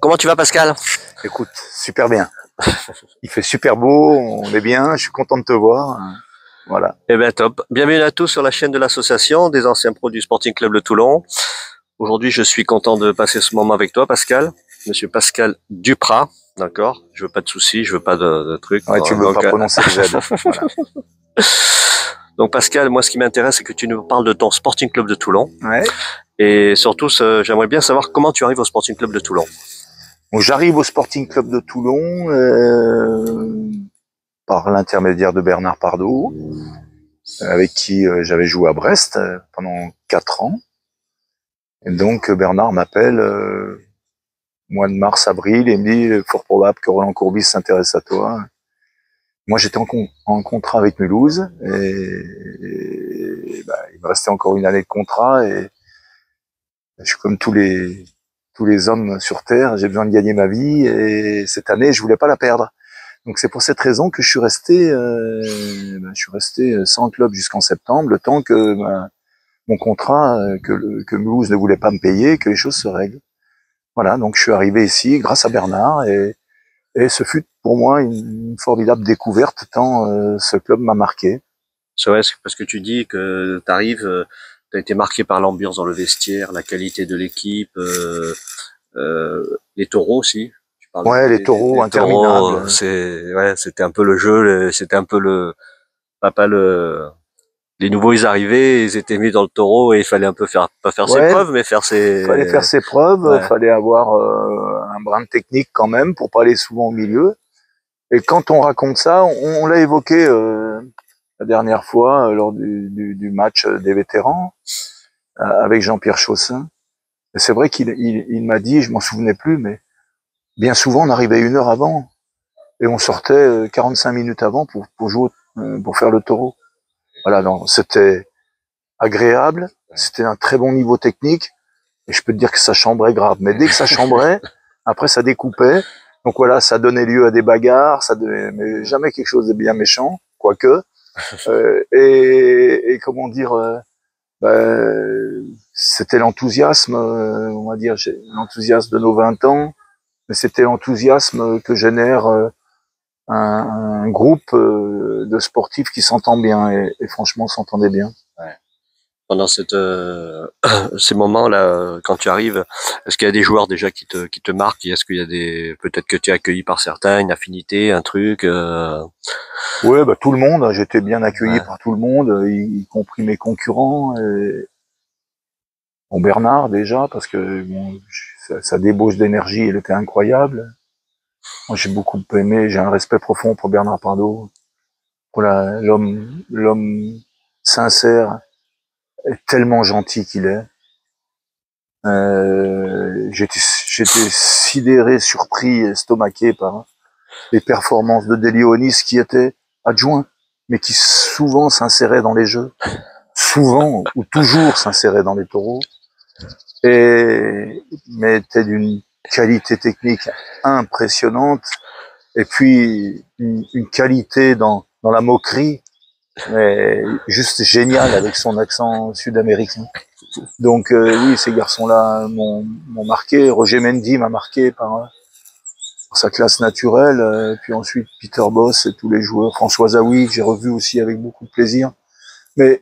Comment tu vas, Pascal? Écoute, super bien. Il fait super beau, on est bien, je suis content de te voir. Voilà. Eh bien, top. Bienvenue à tous sur la chaîne de l'association des anciens pros du Sporting Club de Toulon. Aujourd'hui, je suis content de passer ce moment avec toi, Pascal. Monsieur Pascal Duprat, d'accord? Je veux pas de soucis, je veux pas de trucs. Ouais, tu ne veux pas prononcer le Z. Voilà. Donc, Pascal, moi, ce qui m'intéresse, c'est que tu nous parles de ton Sporting Club de Toulon. Ouais. Et surtout, j'aimerais bien savoir comment tu arrives au Sporting Club de Toulon. Donc, j'arrive au Sporting Club de Toulon par l'intermédiaire de Bernard Pardoux, avec qui j'avais joué à Brest pendant 4 ans. Et donc Bernard m'appelle mois de mars-avril et me dit fort probable que Roland Courbis s'intéresse à toi. Moi j'étais en contrat avec Mulhouse et il me restait encore une année de contrat et je suis comme tous les hommes sur Terre, j'ai besoin de gagner ma vie et cette année je voulais pas la perdre. Donc c'est pour cette raison que je suis resté sans club jusqu'en septembre, le temps que mon contrat que Mulhouse ne voulait pas me payer, que les choses se règlent. Voilà, donc je suis arrivé ici grâce à Bernard et ce fut pour moi une formidable découverte tant ce club m'a marqué. C'est vrai, parce que tu dis que tu arrives, tu as été marqué par l'ambiance dans le vestiaire, la qualité de l'équipe, les taureaux aussi. Tu parles Ouais, les taureaux interminables. C'était un peu le jeu, c'était un peu les nouveaux ils arrivaient, ils étaient mis dans le taureau et il fallait un peu pas faire ses preuves, mais faire ses. Fallait faire ses preuves, fallait avoir un brin de technique quand même pour pas aller souvent au milieu. Et quand on raconte ça, on l'a évoqué la dernière fois lors du match des vétérans avec Jean-Pierre Chaussin. C'est vrai qu'il m'a dit, je m'en souvenais plus, mais bien souvent on arrivait 1 heure avant et on sortait 45 minutes avant pour jouer, pour faire le taureau. Voilà, donc c'était agréable, c'était un très bon niveau technique et je peux te dire que ça chambrait grave. Mais dès que ça chambrait, après ça découpait. Donc voilà, ça donnait lieu à des bagarres, mais jamais quelque chose de bien méchant, quoique. Et comment dire, c'était l'enthousiasme, on va dire, l'enthousiasme de nos 20 ans, mais c'était l'enthousiasme que génère un groupe de sportifs qui s'entend bien et franchement s'entendait bien. Ouais. Pendant ces moments-là, quand tu arrives, est-ce qu'il y a des joueurs déjà qui te marquent? Est-ce qu'il y a peut-être que tu es accueilli par certains, une affinité, un truc? Ouais, tout le monde. J'étais bien accueilli par tout le monde, y compris mes concurrents. Bon, Bernard déjà, parce que bon, sa débauche d'énergie, elle était incroyable. Moi, j'ai beaucoup aimé. J'ai un respect profond pour Bernard Pardoux, pour l'homme sincère et tellement gentil qu'il est. J'étais sidéré, surpris, estomaqué par les performances de Delionis qui était adjoint, mais qui souvent s'insérait dans les jeux, souvent ou toujours s'insérait dans les taureaux, mais était d'une qualité technique impressionnante, et puis une qualité dans la moquerie, mais juste géniale avec son accent sud-américain. Donc oui, ces garçons-là m'ont marqué. Roger Mendy m'a marqué par sa classe naturelle. Puis ensuite Peter Bosz et tous les joueurs. François Zawi, que j'ai revu aussi avec beaucoup de plaisir. Mais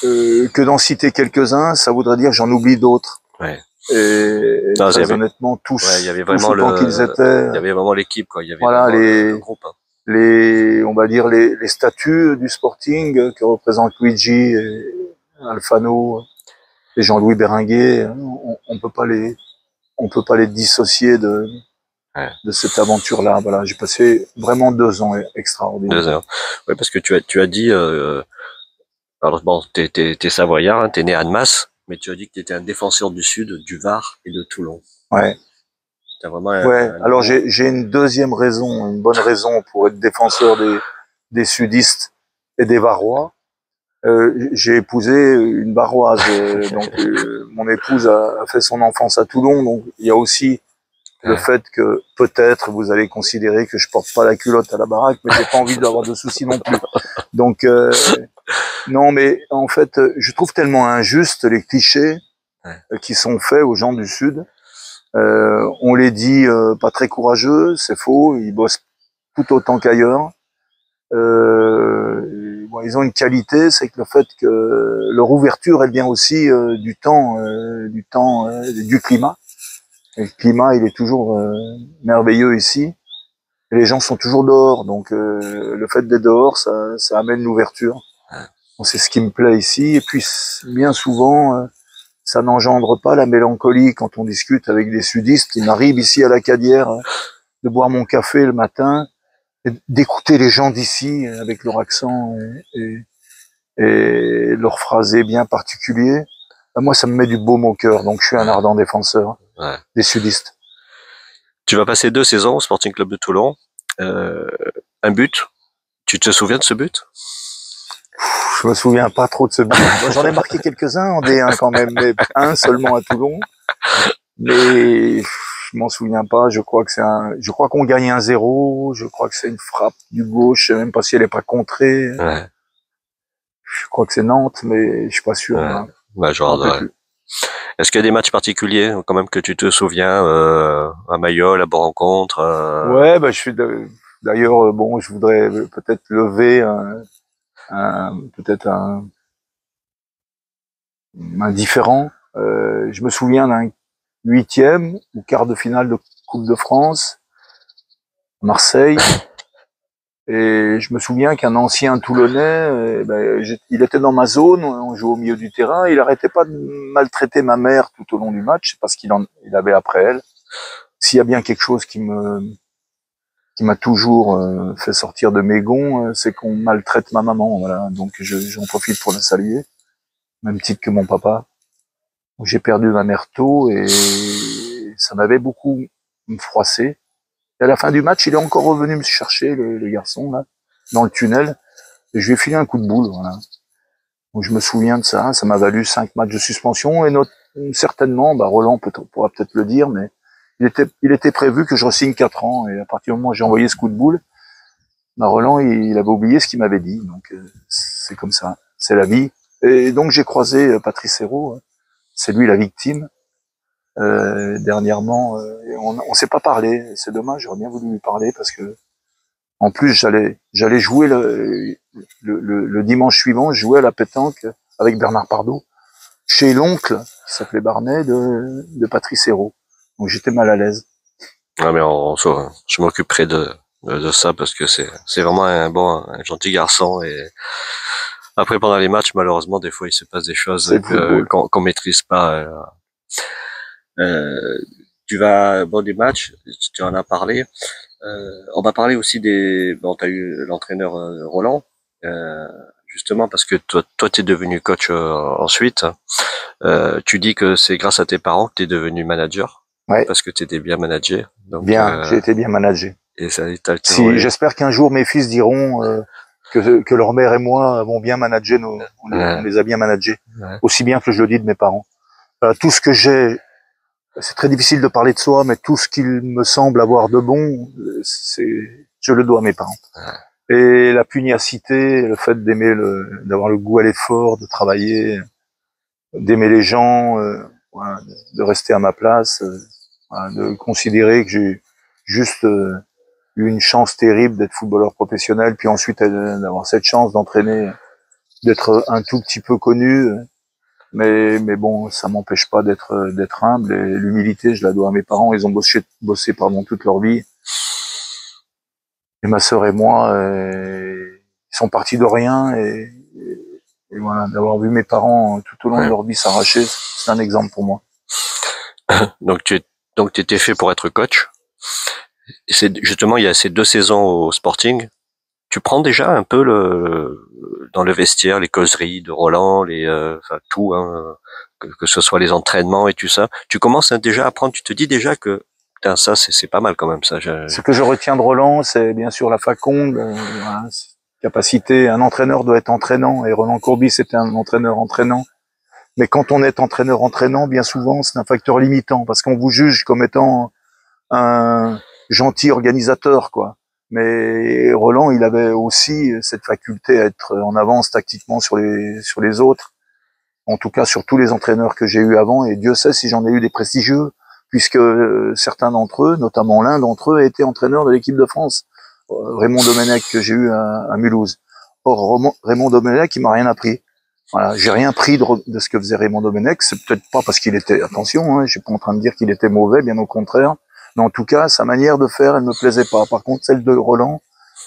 que d'en citer quelques-uns, ça voudrait dire que j'en oublie d'autres. Ouais. Et très honnêtement, tous, il y avait vraiment autant qu'ils étaient. Il y avait vraiment l'équipe, quoi. Il y avait voilà, le groupe. Hein. On va dire les statuts du Sporting que représentent Luigi et Alfano et Jean-Louis Béringuet, on peut pas les dissocier de cette aventure-là. Voilà, j'ai passé vraiment 2 ans extraordinaires. 2 ans. Ouais, parce que tu as dit, alors bon, t'es savoyard, hein, t'es né à Annemasse, mais tu as dit que t'étais un défenseur du Sud, du Var et de Toulon. Ouais. T'as vraiment alors j'ai une deuxième raison, une bonne raison pour être défenseur des sudistes et des Varois. J'ai épousé une Varoise, donc mon épouse a fait son enfance à Toulon, donc il y a aussi le fait que peut-être vous allez considérer que je porte pas la culotte à la baraque, mais j'ai pas envie d'avoir de soucis non plus. Donc non, mais en fait, je trouve tellement injuste les clichés qui sont faits aux gens du Sud. On les dit pas très courageux, c'est faux. Ils bossent tout autant qu'ailleurs. Bon, ils ont une qualité, c'est que le fait que leur ouverture, elle vient aussi du climat. Et le climat, il est toujours merveilleux ici. Et les gens sont toujours dehors, donc le fait d'être dehors, ça amène l'ouverture. Bon, c'est ce qui me plaît ici. Et puis bien souvent, ça n'engendre pas la mélancolie quand on discute avec des sudistes. Il m'arrive ici à la Cadière de boire mon café le matin et d'écouter les gens d'ici avec leur accent et leur phrasé bien particulier. Moi, ça me met du baume au cœur, donc je suis un ardent défenseur des sudistes. Tu vas passer 2 saisons au Sporting Club de Toulon. Un but. Tu te souviens de ce but? Je me souviens pas trop de ce but. J'en ai marqué quelques-uns en D1 quand même, mais un seulement à Toulon. Mais je m'en souviens pas. Je crois qu'on gagne 1-0. Je crois que c'est une frappe du gauche. Je sais même pas si elle est pas contrée. Ouais. Je crois que c'est Nantes, mais je suis pas sûr. Ouais. Bah, est-ce qu'il y a des matchs particuliers quand même que tu te souviens à Mayol, à Bourg-en-Contre Ouais, bah d'ailleurs bon, je voudrais peut-être lever peut-être un différent. Je me souviens d'un 8e ou quart de finale de Coupe de France, Marseille. Et je me souviens qu'un ancien Toulonnais, il était dans ma zone, on jouait au milieu du terrain, il arrêtait pas de maltraiter ma mère tout au long du match, parce qu'il avait après elle. S'il y a bien quelque chose qui m'a toujours fait sortir de mes gonds, c'est qu'on maltraite ma maman, voilà. Donc j'en profite pour la saluer, même titre que mon papa. J'ai perdu ma mère tôt et ça m'avait beaucoup froissé. Et à la fin du match, il est encore revenu me chercher, le garçon, là, dans le tunnel, et je lui ai filé un coup de boule, voilà. Donc je me souviens de ça, ça m'a valu 5 matchs de suspension, et certainement, Roland pourra peut-être le dire, mais il était prévu que je re-signe 4 ans, et à partir du moment où j'ai envoyé ce coup de boule, Roland, il avait oublié ce qu'il m'avait dit, donc c'est comme ça, c'est la vie. Et donc j'ai croisé Patrice Hérault, c'est lui la victime. Dernièrement, on s'est pas parlé. C'est dommage. J'aurais bien voulu lui parler parce que, en plus, j'allais jouer le dimanche suivant. Je jouais à la pétanque avec Bernard Pardo chez l'oncle qui s'appelait Barnet de Patrice Hérault. Donc j'étais mal à l'aise. Ouais, mais je m'occuperai de ça parce que c'est vraiment un gentil garçon et après pendant les matchs malheureusement des fois il se passe des choses qu'on maîtrise pas. Des matchs, tu en as parlé. On va parler aussi t'as eu l'entraîneur Roland, justement parce que toi t'es devenu coach ensuite. Tu dis que c'est grâce à tes parents que t'es devenu manager. Ouais. Parce que t'étais bien managé. Donc, j'ai été bien managé. Et ça, j'espère qu'un jour mes fils diront que leur mère et moi avons bien managé on les a bien managés. Ouais. Aussi bien que je le dis de mes parents. Tout ce que j'ai, c'est très difficile de parler de soi, mais tout ce qu'il me semble avoir de bon, je le dois à mes parents. Ouais. Et la pugnacité, le fait d'avoir le goût à l'effort, de travailler, d'aimer les gens, voilà, de rester à ma place, voilà, de considérer que j'ai juste eu une chance terrible d'être footballeur professionnel, puis ensuite d'avoir cette chance d'entraîner, d'être un tout petit peu connu. Mais bon, ça m'empêche pas d'être humble, et l'humilité, je la dois à mes parents. Ils ont bossé toute leur vie. Et ma sœur et moi, ils sont partis de rien, et voilà, d'avoir vu mes parents tout au long de leur vie s'arracher, c'est un exemple pour moi. Donc tu étais fait pour être coach. C'est justement il y a ces 2 saisons au Sporting. Tu prends déjà un peu dans le vestiaire les causeries de Roland, tout, hein, que ce soit les entraînements et tout ça. Tu commences déjà à prendre. Tu te dis déjà que putain, ça c'est pas mal quand même ça. Ce que je retiens de Roland, c'est bien sûr la faconde, capacité. Un entraîneur doit être entraînant, et Roland Courbis était un entraîneur entraînant. Mais quand on est entraîneur entraînant, bien souvent c'est un facteur limitant, parce qu'on vous juge comme étant un gentil organisateur, quoi. Mais Roland, il avait aussi cette faculté à être en avance tactiquement sur les autres. En tout cas, sur tous les entraîneurs que j'ai eu avant, et Dieu sait si j'en ai eu des prestigieux. puisque certains d'entre eux, notamment l'un d'entre eux, a été entraîneur de l'équipe de France, Raymond Domenech, que j'ai eu à Mulhouse. Or, Raymond Domenech, il m'a rien appris. Voilà, j'ai rien pris de ce que faisait Raymond Domenech. C'est peut-être pas parce qu'il était, attention, hein, je suis pas en train de dire qu'il était mauvais, bien au contraire. Mais en tout cas, sa manière de faire, elle me plaisait pas. Par contre, celle de Roland,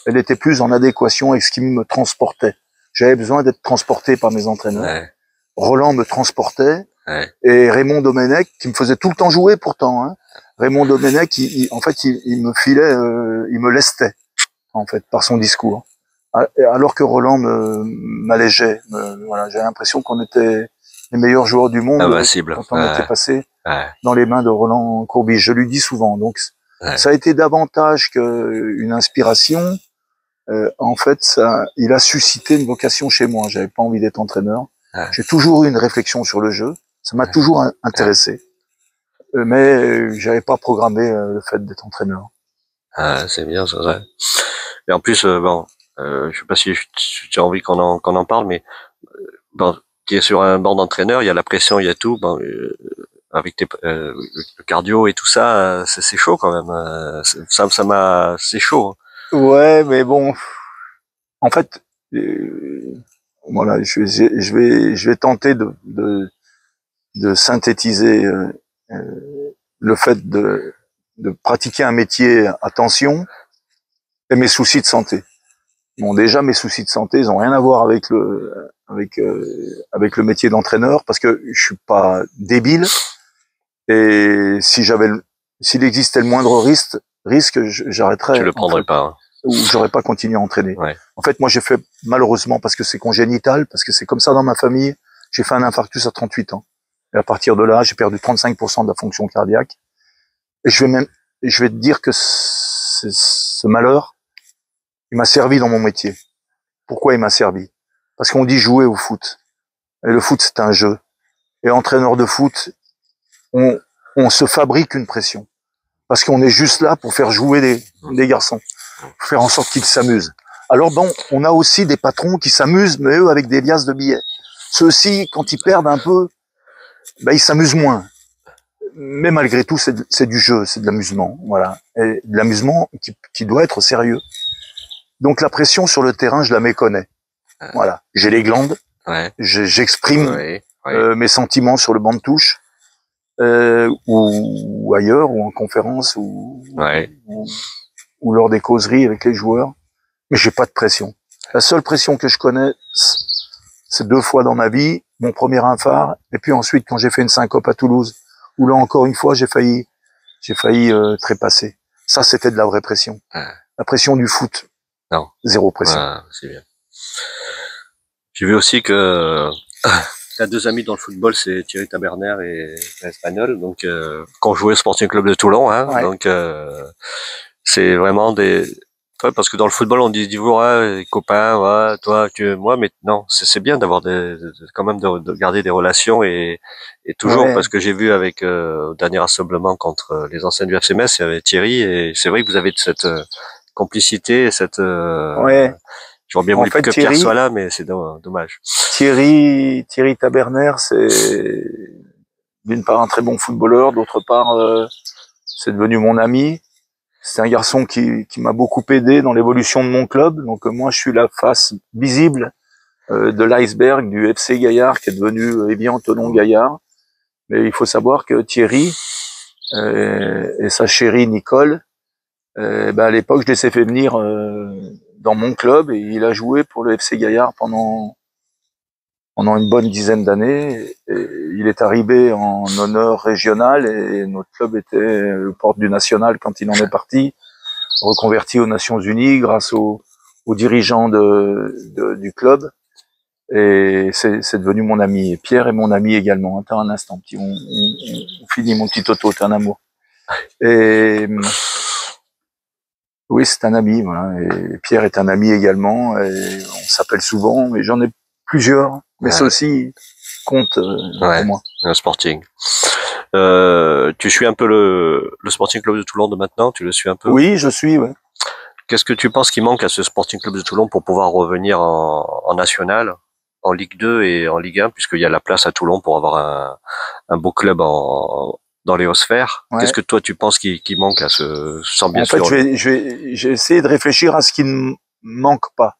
elle était plus en adéquation avec ce qui me transportait. J'avais besoin d'être transporté par mes entraîneurs. Ouais. Roland me transportait. Ouais. Et Raymond Domenech, qui me faisait tout le temps jouer pourtant, hein. Raymond Domenech, en fait, il me filait, il me lestait, en fait, par son discours. Alors que Roland m'allégeait. Voilà, j'ai l'impression qu'on était les meilleurs joueurs du monde quand on était passé dans les mains de Roland Courbis. Je lui dis souvent. Donc, ça a été davantage qu'une inspiration. En fait, il a suscité une vocation chez moi. J'avais pas envie d'être entraîneur. J'ai toujours eu une réflexion sur le jeu. Ça m'a toujours intéressé. Mais j'avais pas programmé le fait d'être entraîneur. Ah, c'est bien, c'est vrai. Et en plus, bon, je sais pas si tu as envie qu'on en parle, mais bon, qui est sur un banc d'entraîneur, il y a la pression, il y a tout. Bon, avec le cardio et tout ça, c'est chaud quand même. C'est chaud. Ouais, mais bon, en fait, voilà, je vais tenter de synthétiser le fait de pratiquer un métier à tension et mes soucis de santé. Bon, déjà, mes soucis de santé, ils ont rien à voir avec le métier d'entraîneur, parce que je suis pas débile. Et s'il existait le moindre risque, j'arrêterais. Tu le prendrais pas. Hein. Ou j'aurais pas continué à entraîner. Ouais. En fait, moi, j'ai fait, malheureusement, parce que c'est congénital, parce que c'est comme ça dans ma famille, j'ai fait un infarctus à 38 ans. Et à partir de là, j'ai perdu 35% de la fonction cardiaque. Et je vais te dire que ce malheur, il m'a servi dans mon métier. Pourquoi il m'a servi? Parce qu'on dit jouer au foot. Et le foot, c'est un jeu. Et entraîneur de foot, on se fabrique une pression. Parce qu'on est juste là pour faire jouer des garçons. Pour faire en sorte qu'ils s'amusent. Alors bon, on a aussi des patrons qui s'amusent, mais eux avec des liasses de billets. Ceux-ci, quand ils perdent un peu, ben, ils s'amusent moins. Mais malgré tout, c'est du jeu, c'est de l'amusement, voilà. Et de l'amusement qui doit être sérieux. Donc la pression sur le terrain, je la méconnais. Voilà. J'ai les glandes. Ouais. J'exprime mes sentiments sur le banc de touche, ou ailleurs, ou en conférence, ou lors des causeries avec les joueurs. Mais j'ai pas de pression. La seule pression que je connais, c'est 2 fois dans ma vie, mon premier infarct, et puis ensuite quand j'ai fait une syncope à Toulouse, où là encore une fois j'ai failli trépasser. Ça, c'était de la vraie pression. La pression du foot. Non. Zéro pression. C'est bien. J'ai vu aussi que t'as 2 amis dans le football, c'est Thierry Taberner et Espagnol, donc qui ont joué au Sporting Club de Toulon, hein. Ouais. Donc c'est vraiment parce que dans le football on dit ouais, les copains, ouais, toi, moi, mais non, c'est bien d'avoir quand même de garder des relations et toujours, parce que j'ai vu avec au dernier rassemblement contre les anciens du FC Metz, il y avait Thierry, et c'est vrai que vous avez cette complicité, cette j'aurais bien voulu que Pierre soit là, mais c'est dommage. Thierry Taberner, c'est d'une part un très bon footballeur, d'autre part c'est devenu mon ami. C'est un garçon qui m'a beaucoup aidé dans l'évolution de mon club. Donc moi, je suis la face visible de l'iceberg du FC Gaillard, qui est devenu Evian Tonon Gaillard. Mais il faut savoir que Thierry et sa chérie Nicole, à l'époque, je les ai fait venir dans mon club, et il a joué pour le FC Gaillard pendant une bonne dizaine d'années. Il est arrivé en honneur régional, et notre club était aux portes du national quand il en est parti, reconverti aux Nations Unies grâce aux dirigeants du club. Et c'est devenu mon ami. Et Pierre est mon ami également. Attends un instant, petit, on finit, mon petit Toto, t'es un amour. Et oui, c'est un ami, voilà. Et Pierre est un ami également, et on s'appelle souvent, mais j'en ai plusieurs, mais ceux-ci comptent pour moi. Le Sporting. Tu suis un peu le Sporting Club de Toulon de maintenant? Tu le suis un peu? Oui, je suis, ouais. Qu'est-ce que tu penses qui manque à ce Sporting Club de Toulon pour pouvoir revenir en national, en Ligue 2 et en Ligue 1, puisqu'il y a la place à Toulon pour avoir un beau club dans les Hautes-Sphères. Ouais. Qu'est-ce que toi tu penses qui manque à sans bien sûr. En fait, j'ai essayé de réfléchir à ce qui ne manque pas.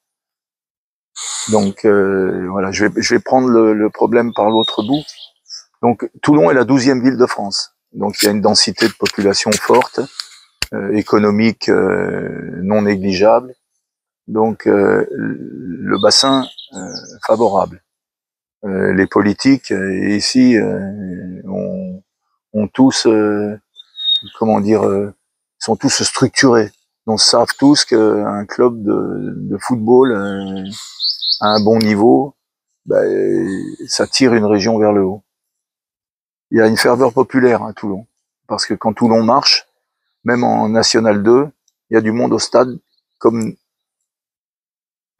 Donc voilà, je vais prendre le problème par l'autre bout. Donc Toulon est la 12e ville de France. Donc il y a une densité de population forte, économique non négligeable. Donc le bassin favorable. Les politiques ici ont tous, comment dire, sont tous structurés. Donc savent tous qu'un club de football à un bon niveau, ça tire une région vers le haut. Il y a une ferveur populaire à Toulon, parce que quand Toulon marche, même en National 2, il y a du monde au stade comme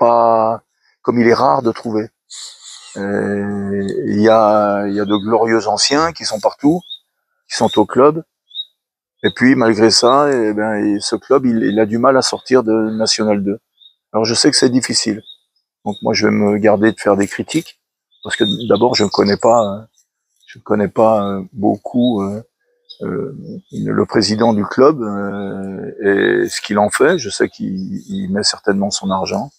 il est rare de trouver. Il y a de glorieux anciens qui sont partout, qui sont au club. Et puis malgré ça, ce club, il a du mal à sortir de National 2. Alors je sais que c'est difficile. Donc moi je vais me garder de faire des critiques, parce que d'abord je ne connais pas beaucoup le président du club et ce qu'il en fait. Je sais qu'il met certainement son argent,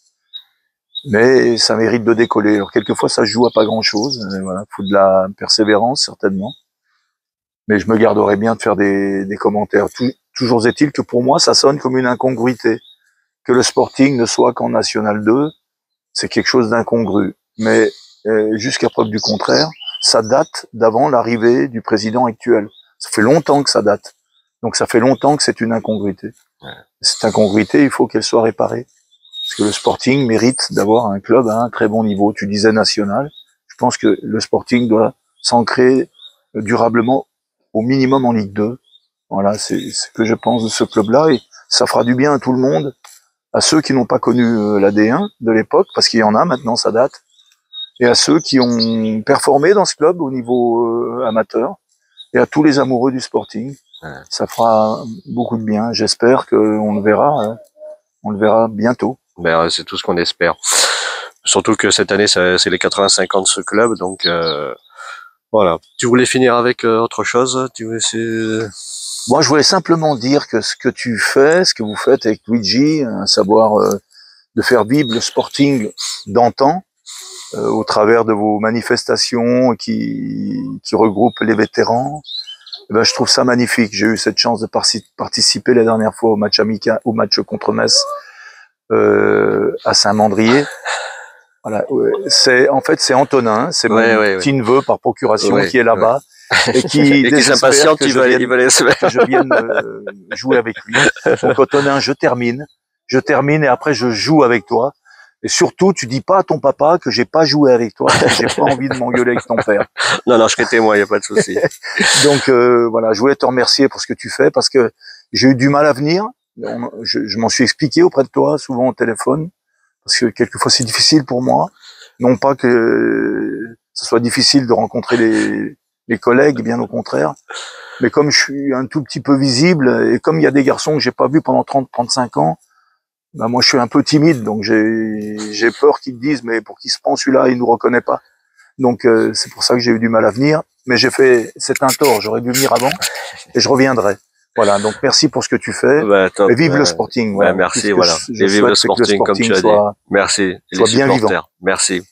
mais ça mérite de décoller. Alors quelquefois ça se joue à pas grand chose, voilà, faut de la persévérance certainement, mais je me garderai bien de faire des commentaires. Toujours est-il que pour moi ça sonne comme une incongruité, que le Sporting ne soit qu'en National 2, c'est quelque chose d'incongru, mais jusqu'à preuve du contraire, ça date d'avant l'arrivée du président actuel. Ça fait longtemps que ça date. Donc ça fait longtemps que c'est une incongruité. Ouais. Cette incongruité, il faut qu'elle soit réparée. Parce que le Sporting mérite d'avoir un club à un très bon niveau. Tu disais national. Je pense que le Sporting doit s'ancrer durablement au minimum en Ligue 2. Voilà, c'est ce que je pense de ce club-là. Et ça fera du bien à tout le monde, à ceux qui n'ont pas connu la D1 de l'époque, parce qu'il y en a maintenant, ça date, et à ceux qui ont performé dans ce club au niveau amateur, et à tous les amoureux du Sporting. Ouais. Ça fera beaucoup de bien. J'espère qu'on le verra bientôt. C'est tout ce qu'on espère. Surtout que cette année, c'est les 85 ans de ce club, donc voilà. Tu voulais finir avec autre chose? Moi, je voulais simplement dire que ce que vous faites avec Luigi, à savoir de faire vivre le Sporting d'antan, au travers de vos manifestations qui regroupent les vétérans, je trouve ça magnifique. J'ai eu cette chance de participer la dernière fois au match contre Metz à Saint-Mandrier. Voilà, c'est Antonin, c'est mon petit neveu par procuration qui est là-bas et qui s'impatiente que je vienne jouer avec lui. Donc Antonin, je termine et après je joue avec toi. Et surtout, tu dis pas à ton papa que j'ai pas joué avec toi, que j'ai pas envie de m'engueuler avec ton père. Non, je serai témoin, y a pas de souci. Donc voilà, je voulais te remercier pour ce que tu fais, parce que j'ai eu du mal à venir. Je m'en suis expliqué auprès de toi, souvent au téléphone, parce que quelquefois c'est difficile pour moi. Non pas que ce soit difficile de rencontrer les collègues, bien au contraire. Mais comme je suis un tout petit peu visible, et comme il y a des garçons que j'ai pas vus pendant 30-35 ans, moi je suis un peu timide, donc j'ai peur qu'ils disent mais pour qui se prend celui-là, il nous reconnaît pas. Donc c'est pour ça que j'ai eu du mal à venir, mais c'est un tort, j'aurais dû venir avant et je reviendrai. Voilà, donc merci pour ce que tu fais. Top, et vive le Sporting. Voilà. Merci, voilà. Et vive le Sporting, comme tu as dit. Merci. Soit bien vivant. Merci.